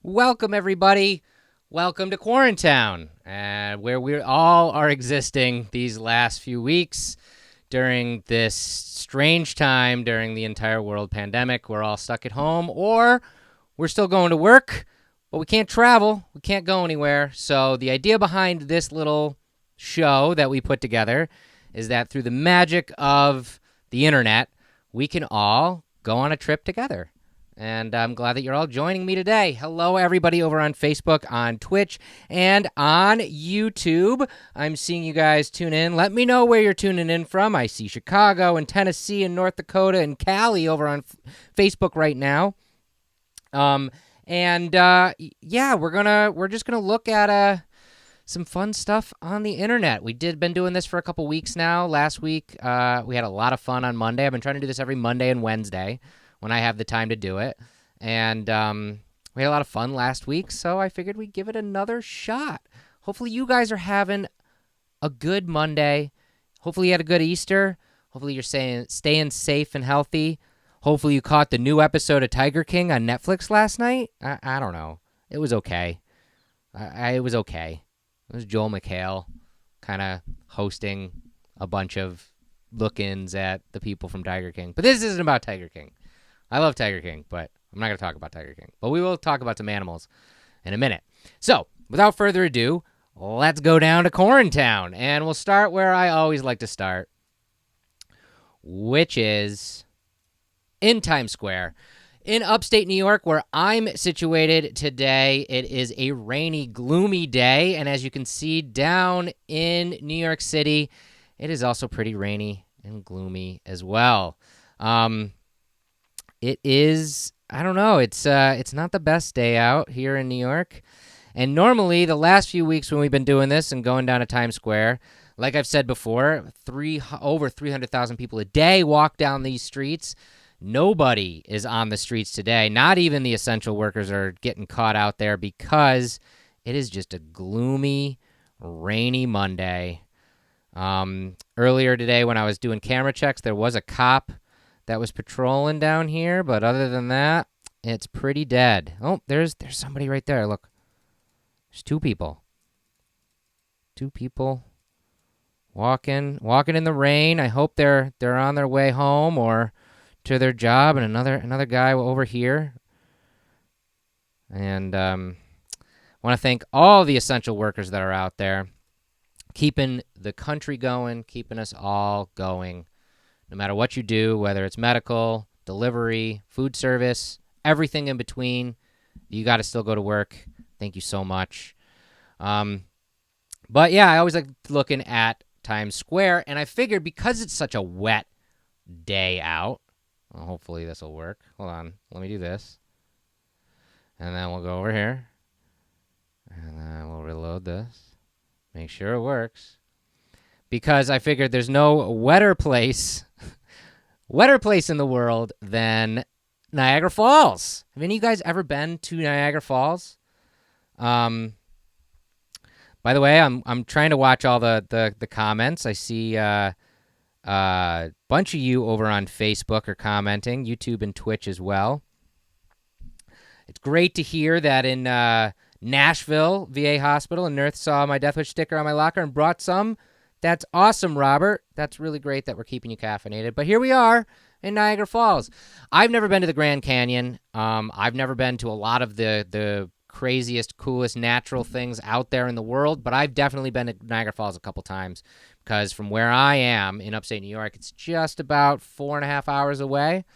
Welcome, everybody. Welcome to Quarantown, where we all are existing these last few weeks during this strange time during the entire world pandemic. We're all stuck at home, or we're still going to work, but we can't travel. We can't go anywhere. So the idea behind this little show that we put together is that through the magic of the internet, we can all go on a trip together. And I'm glad that you're all joining me today. Hello, everybody over on Facebook, on Twitch, and on YouTube. I'm seeing you guys tune in. Let me know where you're tuning in from. I see Chicago and Tennessee and North Dakota and Cali over on Facebook right now. We're just gonna look at some fun stuff on the internet. Been doing this for a couple weeks now. Last week, we had a lot of fun on Monday. I've been trying to do this every Monday and Wednesday when I have the time to do it. And we had a lot of fun last week, so I figured we'd give it another shot. Hopefully you guys are having a good Monday. Hopefully you had a good Easter. Hopefully you're staying safe and healthy. Hopefully you caught the new episode of Tiger King on Netflix last night. I don't know. It was okay. It was okay. It was Joel McHale kind of hosting a bunch of look-ins at the people from Tiger King. But this isn't about Tiger King. I love Tiger King, but I'm not going to talk about Tiger King. But we will talk about some animals in a minute. So, without further ado, let's go down to Quarantown. And we'll start where I always like to start, which is in Times Square. In upstate New York, where I'm situated today, it is a rainy, gloomy day. And as you can see down in New York City, it is also pretty rainy and gloomy as well. It is, I don't know, it's not the best day out here in New York. And normally, the last few weeks when we've been doing this and going down to Times Square, like I've said before, over 300,000 people a day walk down these streets. Nobody is on the streets today. Not even the essential workers are getting caught out there because it is just a gloomy, rainy Monday. Earlier today when I was doing camera checks, there was a cop that was patrolling down here, but other than that, it's pretty dead. Oh, there's somebody right there. Look, there's two people walking in the rain. I hope they're on their way home or to their job. And another guy over here. And want to thank all the essential workers that are out there, keeping the country going, keeping us all going. No matter what you do, whether it's medical, delivery, food service, everything in between, you got to still go to work. Thank you so much. But yeah, I always like looking at Times Square, and I figured because it's such a wet day out, well, hopefully this will work. Hold on, let me do this. And then we'll go over here, and then we'll reload this. Make sure it works. Because I figured there's no wetter place in the world than Niagara Falls. Have any of you guys ever been to Niagara Falls? By the way, I'm trying to watch all the comments. I see a bunch of you over on Facebook are commenting, YouTube and Twitch as well. It's great to hear that in Nashville VA Hospital, a nurse saw my Death Wish sticker on my locker and brought some. That's awesome, Robert. That's really great that we're keeping you caffeinated. But here we are in Niagara Falls. I've never been to the Grand Canyon. I've never been to a lot of the craziest, coolest natural things out there in the world, but I've definitely been to Niagara Falls a couple times because from where I am in upstate New York, it's just about 4.5 hours away.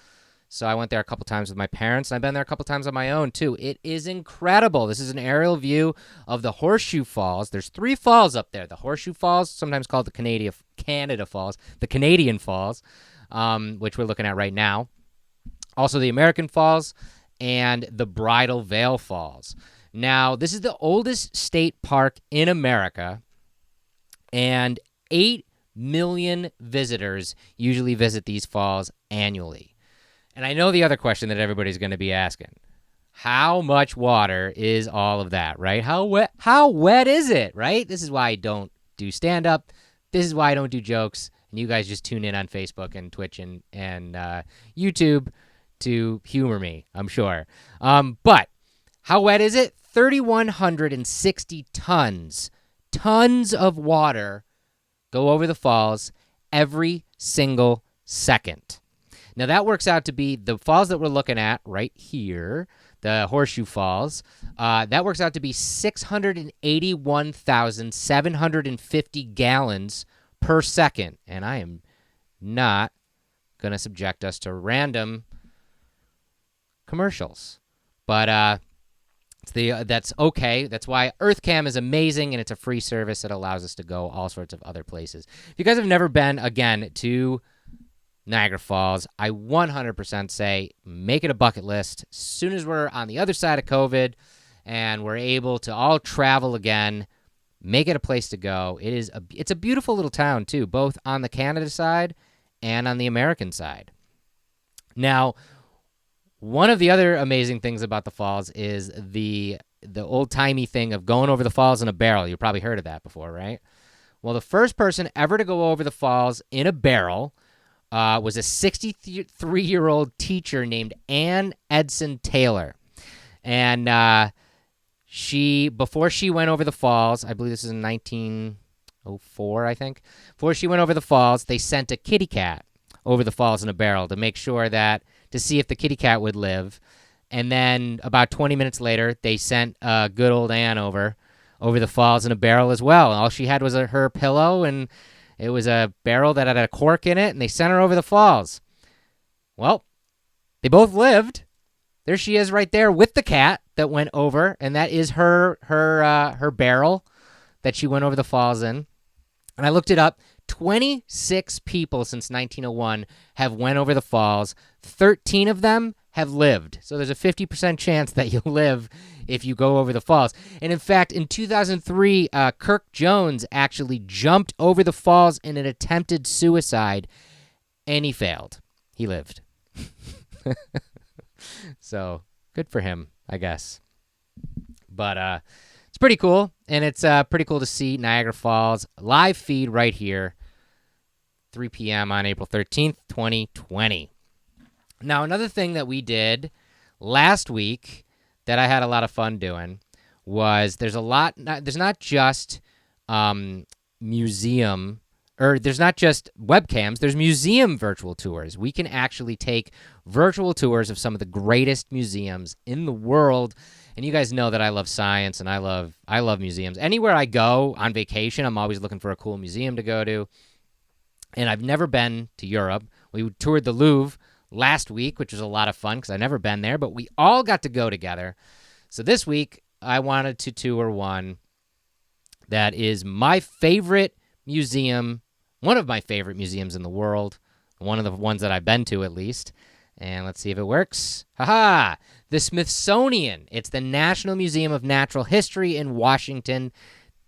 So I went there a couple times with my parents, and I've been there a couple times on my own, too. It is incredible. This is an aerial view of the Horseshoe Falls. There's 3 falls up there. The Horseshoe Falls, sometimes called the Canada Falls, the Canadian Falls, which we're looking at right now. Also the American Falls and the Bridal Veil Falls. Now, this is the oldest state park in America, and 8 million visitors usually visit these falls annually. And I know the other question that everybody's going to be asking. How much water is all of that, right? How wet is it, right? This is why I don't do stand-up. This is why I don't do jokes. And you guys just tune in on Facebook and Twitch and YouTube to humor me, I'm sure. But How wet is it? 3,160 tons. Tons of water go over the falls every single second. Now, that works out to be the falls that we're looking at right here, the Horseshoe Falls. That works out to be 681,750 gallons per second. And I am not going to subject us to random commercials. But that's okay. That's why EarthCam is amazing, and it's a free service that allows us to go all sorts of other places. If you guys have never been, again, to Niagara Falls, I 100% say make it a bucket list. As soon as we're on the other side of COVID and we're able to all travel again, make it a place to go. It's a beautiful little town, too, both on the Canada side and on the American side. Now, one of the other amazing things about the falls is the old-timey thing of going over the falls in a barrel. You've probably heard of that before, right? Well, the first person ever to go over the falls in a barrel was a 63-year-old teacher named Ann Edson Taylor. And before she went over the falls, I believe this is in 1904, I think. Before she went over the falls, they sent a kitty cat over the falls in a barrel to make sure to see if the kitty cat would live. And then about 20 minutes later, they sent good old Ann over the falls in a barrel as well. And all she had was her pillow, and it was a barrel that had a cork in it, and they sent her over the falls. Well, they both lived. There she is right there with the cat that went over, and that is her barrel that she went over the falls in. And I looked it up. 26 people since 1901 have went over the falls. 13 of them have lived. So there's a 50% chance that you'll live if you go over the falls. And in fact, in 2003, Kirk Jones actually jumped over the falls in an attempted suicide, and he failed. He lived. So good for him, I guess. But it's pretty cool, and it's pretty cool to see Niagara Falls live feed right here, 3 p.m. on April 13th, 2020. Now, another thing that we did last week that I had a lot of fun doing was there's not just museum, or there's not just webcams, there's museum virtual tours. We can actually take virtual tours of some of the greatest museums in the world. And you guys know that I love science and I love museums. Anywhere I go on vacation, I'm always looking for a cool museum to go to. And I've never been to Europe. We toured the Louvre last week, which was a lot of fun because I've never been there, but we all got to go together. So this week, I wanted to tour one that is my favorite museum, one of my favorite museums in the world, one of the ones that I've been to at least. And let's see if it works. Ha-ha! The Smithsonian. It's the National Museum of Natural History in Washington,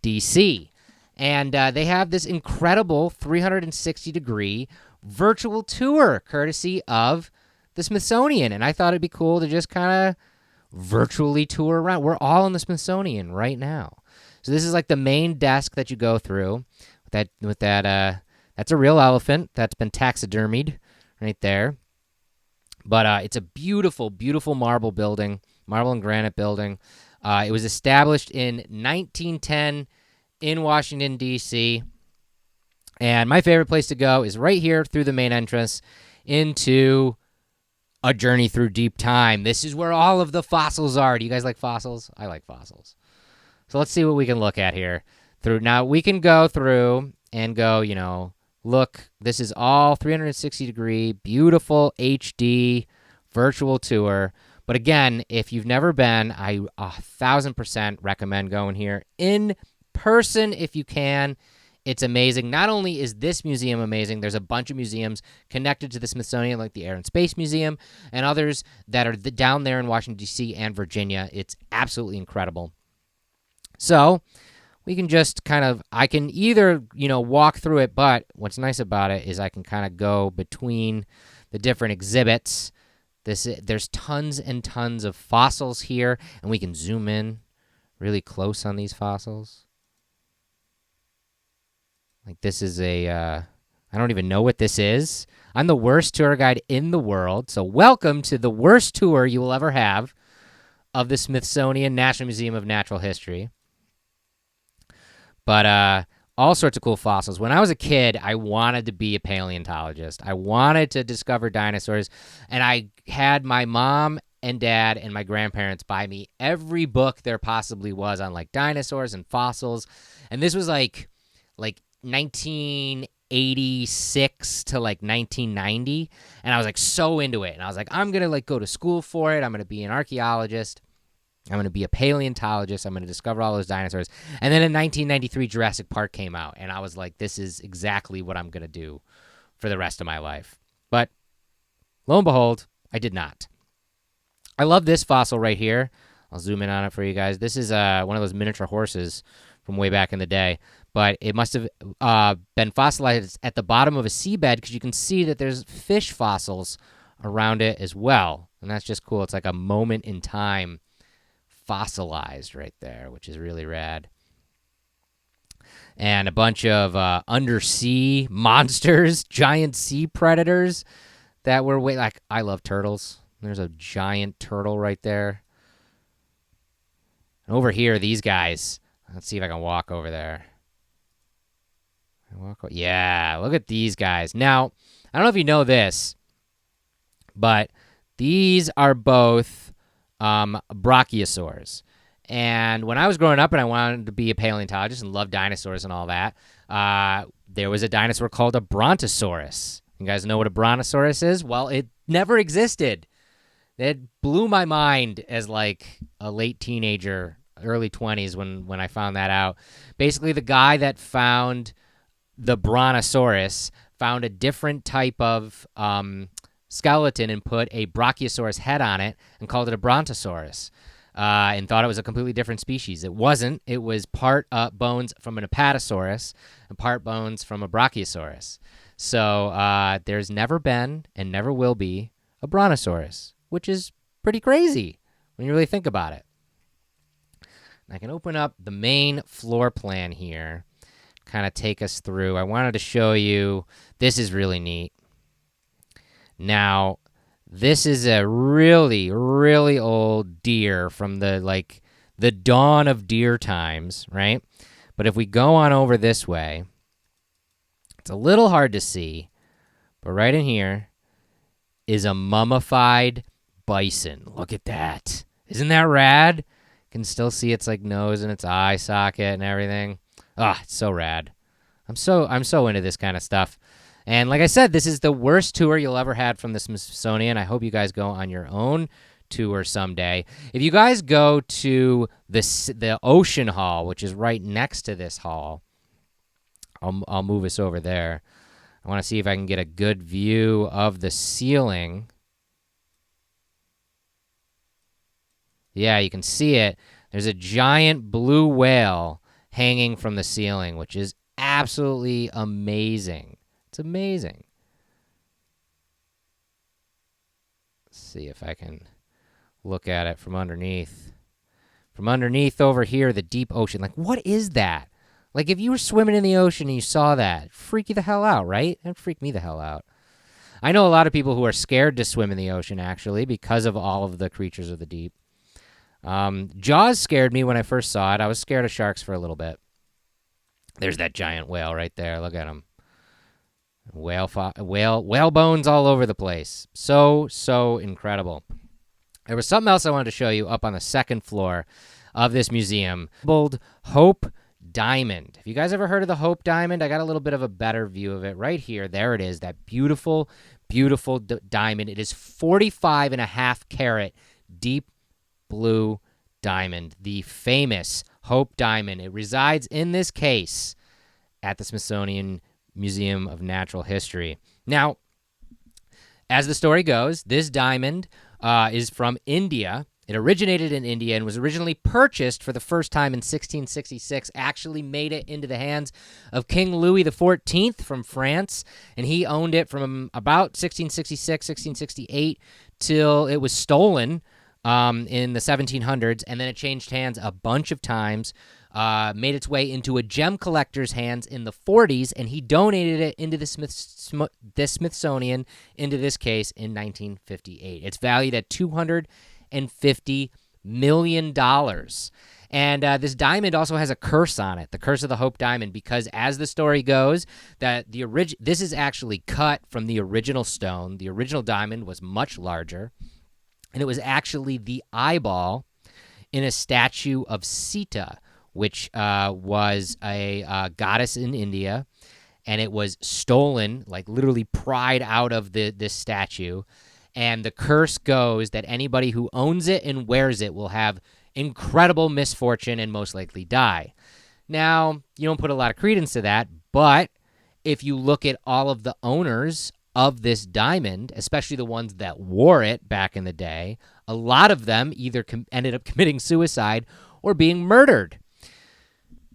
D.C., and they have this incredible 360-degree virtual tour courtesy of the Smithsonian. And I thought it'd be cool to just kind of virtually tour around. We're all in the Smithsonian right now. So this is like the main desk that you go through. With that, that's a real elephant that's been taxidermied right there. But it's a beautiful, beautiful marble and granite building. It was established in 1910 in Washington, D.C., and my favorite place to go is right here through the main entrance into a journey through deep time. This is where all of the fossils are. Do you guys like fossils? I like fossils. So let's see what we can look at here. Now, we can go through and go, look, this is all 360-degree, beautiful HD virtual tour. But again, if you've never been, I 1,000% recommend going here in person if you can. It's amazing. Not only is this museum amazing, there's a bunch of museums connected to the Smithsonian, like the Air and Space Museum, and others that are down there in Washington, D.C. and Virginia. It's absolutely incredible. So we can just I can either, walk through it, but what's nice about it is I can kind of go between the different exhibits. There's tons and tons of fossils here, and we can zoom in really close on these fossils. Like this is I don't even know what this is. I'm the worst tour guide in the world, so welcome to the worst tour you will ever have of the Smithsonian National Museum of Natural History. But all sorts of cool fossils. When I was a kid, I wanted to be a paleontologist. I wanted to discover dinosaurs, and I had my mom and dad and my grandparents buy me every book there possibly was on like dinosaurs and fossils. And this was like 1986 to like 1990, and I was like so into it. And I was like, I'm gonna like go to school for it. I'm gonna be an archaeologist. I'm going to be a paleontologist. I'm going to discover all those dinosaurs. And then in 1993, Jurassic Park came out, and I was like, this is exactly what I'm going to do for the rest of my life. But lo and behold, I did not. I love this fossil right here. I'll zoom in on it for you guys. This is one of those miniature horses from way back in the day, but it must have been fossilized at the bottom of a seabed because you can see that there's fish fossils around it as well. And that's just cool. It's like a moment in time fossilized right there, which is really rad. And a bunch of undersea monsters, giant sea predators that were like, I love turtles. There's a giant turtle right there. And over here, these guys. Let's see if I can walk over there. Yeah, look at these guys. Now, I don't know if you know this, but these are both brachiosaurs. And when I was growing up and I wanted to be a paleontologist and love dinosaurs and all that, there was a dinosaur called a Brontosaurus. You guys know what a Brontosaurus is? Well, it never existed. It blew my mind as like a late teenager, early 20s when I found that out. Basically, the guy that found the Brontosaurus found a different type of skeleton and put a brachiosaurus head on it and called it a Brontosaurus, and thought it was a completely different species. It wasn't. It was part bones from an Apatosaurus and part bones from a Brachiosaurus. So there's never been and never will be a Brontosaurus, which is pretty crazy when you really think about it. And I can open up the main floor plan here, kind of take us through. I wanted to show you, this is really neat. Now, this is a really, really old deer from the dawn of deer times, right? But if we go on over this way, it's a little hard to see, but right in here is a mummified bison. Look at that. Isn't that rad? You can still see its like nose and its eye socket and everything. Ah, it's so rad. I'm so into this kind of stuff. And like I said, this is the worst tour you'll ever had from the Smithsonian. I hope you guys go on your own tour someday. If you guys go to the Ocean Hall, which is right next to this hall, I'll move us over there. I want to see if I can get a good view of the ceiling. Yeah, you can see it. There's a giant blue whale hanging from the ceiling, which is absolutely amazing. It's amazing. Let's see if I can look at it from underneath. From underneath over here, the deep ocean. Like, what is that? Like, if you were swimming in the ocean and you saw that, freak you the hell out, right? That'd freak me the hell out. I know a lot of people who are scared to swim in the ocean, actually, because of all of the creatures of the deep. Jaws scared me when I first saw it. I was scared of sharks for a little bit. There's that giant whale right there. Look at him. Whale bones all over the place. So incredible. There was something else I wanted to show you up on the second floor of this museum. Called Hope Diamond. Have you guys ever heard of the Hope Diamond? I got a little bit of a better view of it right here. There it is, that beautiful, beautiful diamond. It is 45.5 carat deep blue diamond, the famous Hope Diamond. It resides in this case at the Smithsonian Museum of Natural History. Now, as the story goes, this diamond is from India. It originated in India and was originally purchased for the first time in 1666, actually made it into the hands of King Louis XIV from France, and he owned it from about 1666, 1668 till it was stolen in the 1700s, and then it changed hands a bunch of times, made its way into a gem collector's hands in the 40s, and he donated it into the Smithsonian, into this case, in 1958. It's valued at $250 million. And this diamond also has a curse on it, the Curse of the Hope Diamond, because as the story goes, that this is actually cut from the original stone. The original diamond was much larger, and it was actually the eyeball in a statue of Sita, which was a goddess in India, and it was stolen, like literally pried out of this statue. And the curse goes that anybody who owns it and wears it will have incredible misfortune and most likely die. Now, you don't put a lot of credence to that, but if you look at all of the owners of this diamond, especially the ones that wore it back in the day, a lot of them either ended up committing suicide or being murdered.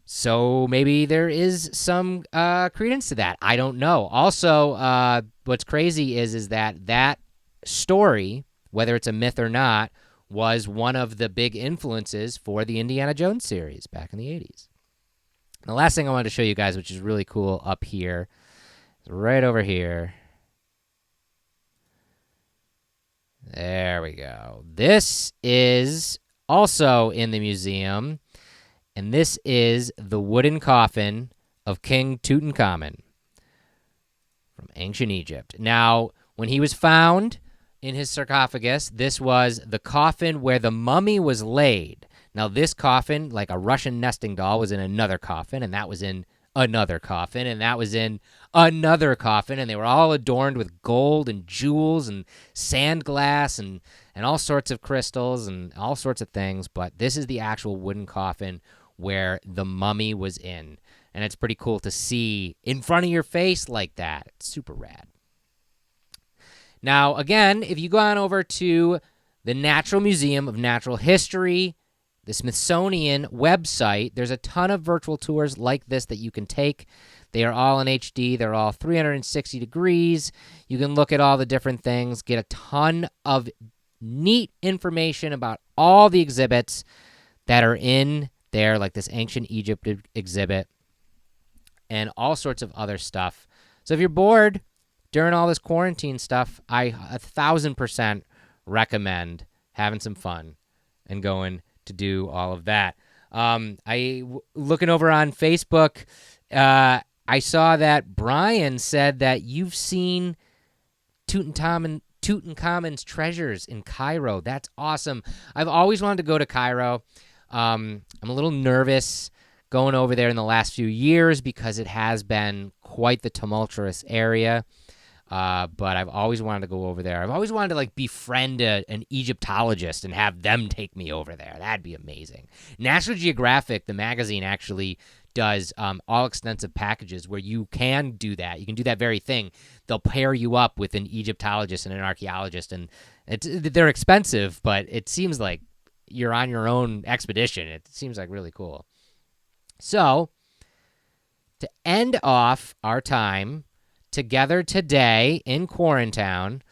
So maybe there is some credence to that. I don't know. Also, what's crazy is that story, whether it's a myth or not, was one of the big influences for the Indiana Jones series back in the 80s. The last thing I wanted to show you guys, which is really cool up here, is right over here. There we go. This is also in the museum, and this is the wooden coffin of King Tutankhamen from ancient Egypt. Now, when he was found in his sarcophagus, this was the coffin where the mummy was laid. Now, this coffin, like a Russian nesting doll, was in another coffin, and that was in another coffin, and that was in another coffin, and they were all adorned with gold and jewels and sand glass and all sorts of crystals and all sorts of things. But this is the actual wooden coffin where the mummy was in, and it's pretty cool to see in front of your face like that. It's super rad. Now, again, if you go on over to the Natural Museum of Natural History, the Smithsonian website, there's a ton of virtual tours like this that you can take. They are all in HD. They're all 360 degrees. You can look at all the different things, get a ton of neat information about all the exhibits that are in there, like this ancient Egypt exhibit and all sorts of other stuff. So if you're bored during all this quarantine stuff, I 1,000% recommend having some fun and going to do all of that. Looking over on Facebook, I saw that Brian said that you've seen Tutankhamen's treasures in Cairo. That's awesome. I've always wanted to go to Cairo. I'm a little nervous going over there in the last few years because it has been quite the tumultuous area. But I've always wanted to go over there. I've always wanted to like befriend an Egyptologist and have them take me over there. That'd be amazing. National Geographic, the magazine, actually does all extensive packages where you can do that. You can do that very thing. They'll pair you up with an Egyptologist and an archaeologist, and they're expensive, but it seems like you're on your own expedition. It seems like really cool. So, to end off our time together today in Quarantown,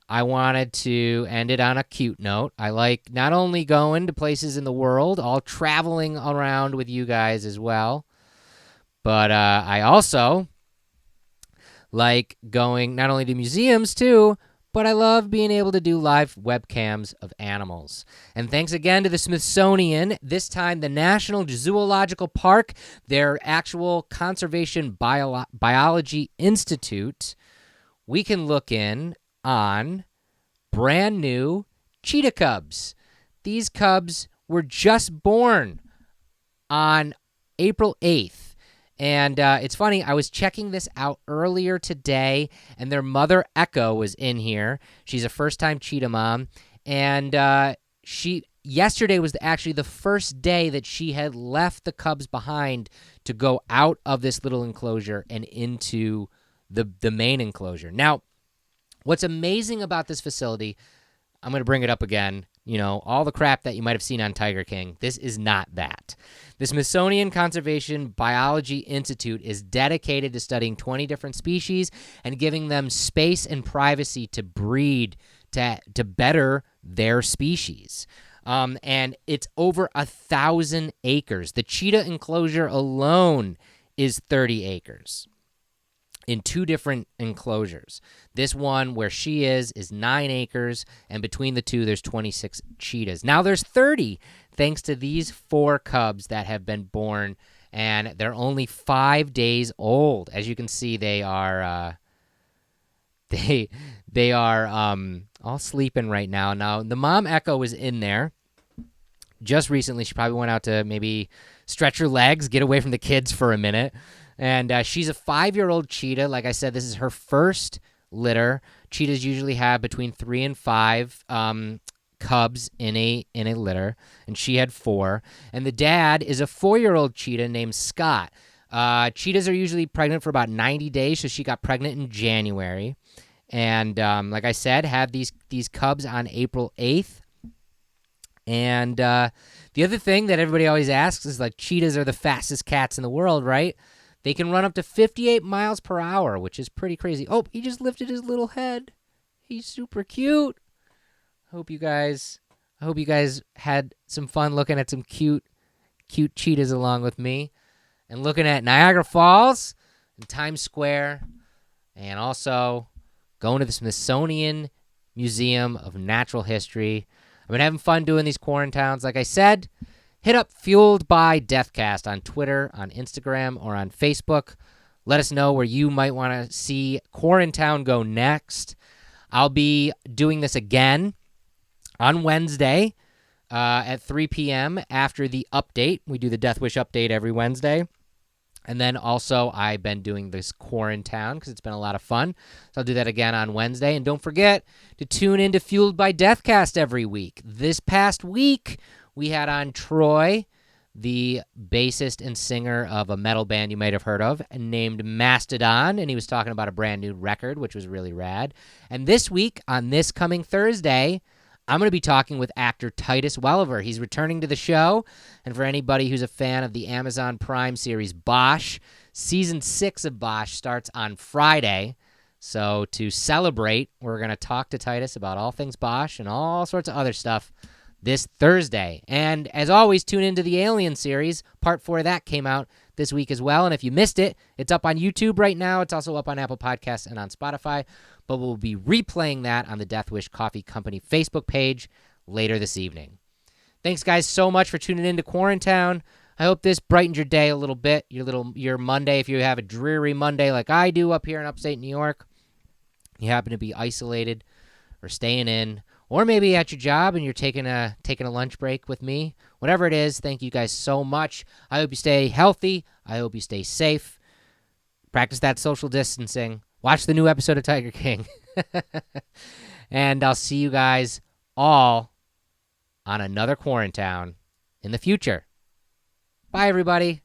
I wanted to end it on a cute note. I like not only going to places in the world, all traveling around with you guys as well, but I also like going not only to museums too, but I love being able to do live webcams of animals. And thanks again to the Smithsonian, this time the National Zoological Park, their actual Conservation Biology Institute. We can look in on brand new Cheetah Cubs. These cubs were just born on April 8th. And it's funny, I was checking this out earlier today, and their mother, Echo, was in here. She's a first-time cheetah mom, and yesterday was actually the first day that she had left the cubs behind to go out of this little enclosure and into the main enclosure. Now, what's amazing about this facility, I'm going to bring it up again, all the crap that you might have seen on Tiger King, this is not that. The Smithsonian Conservation Biology Institute is dedicated to studying 20 different species and giving them space and privacy to breed, to better their species. And it's over 1,000 acres. The cheetah enclosure alone is 30 acres. in 2 different enclosures. This one where she is 9 acres, and between the 2 there's 26 cheetahs. Now there's 30 thanks to these 4 cubs that have been born, and they're only 5 days old. As you can see, they are they are all sleeping right now. Now the mom Echo was in there just recently. She probably went out to maybe stretch her legs, get away from the kids for a minute. And she's a 5-year-old cheetah. Like I said, this is her first litter. Cheetahs usually have between 3 and 5 cubs in a litter, and she had 4. And the dad is a 4-year-old cheetah named Scott. Cheetahs are usually pregnant for about 90 days, so she got pregnant in January. And like I said, had these cubs on April 8th. And the other thing that everybody always asks is, like, cheetahs are the fastest cats in the world, right? They can run up to 58 miles per hour, which is pretty crazy. Oh, he just lifted his little head. He's super cute. I hope you guys had some fun looking at some cute cheetahs along with me, and looking at Niagara Falls and Times Square, and also going to the Smithsonian Museum of Natural History. I've been having fun doing these Quarantowns. Like I said, hit up Fueled by Deathcast on Twitter, on Instagram, or on Facebook. Let us know where you might want to see Quarantown go next. I'll be doing this again on Wednesday at 3 p.m. after the update. We do the Death Wish update every Wednesday. And then also I've been doing this Quarantown because it's been a lot of fun. So I'll do that again on Wednesday. And don't forget to tune into Fueled by Deathcast every week. This past week, we had on Troy, the bassist and singer of a metal band you might have heard of, named Mastodon, and he was talking about a brand new record, which was really rad. And this week, on this coming Thursday, I'm going to be talking with actor Titus Welliver. He's returning to the show, and for anybody who's a fan of the Amazon Prime series Bosch, Season 6 of Bosch starts on Friday. So to celebrate, we're going to talk to Titus about all things Bosch and all sorts of other stuff this Thursday. And as always, tune into the Alien series. Part 4 of that came out this week as well. And if you missed it, it's up on YouTube right now. It's also up on Apple Podcasts and on Spotify. But we'll be replaying that on the Death Wish Coffee Company Facebook page later this evening. Thanks, guys, so much for tuning in to Quarantown. I hope this brightened your day a little bit, your Monday. If you have a dreary Monday like I do up here in upstate New York, you happen to be isolated or staying in, or maybe at your job and you're taking a lunch break with me. Whatever it is, thank you guys so much. I hope you stay healthy. I hope you stay safe. Practice that social distancing. Watch the new episode of Tiger King. And I'll see you guys all on another Quarantown in the future. Bye, everybody.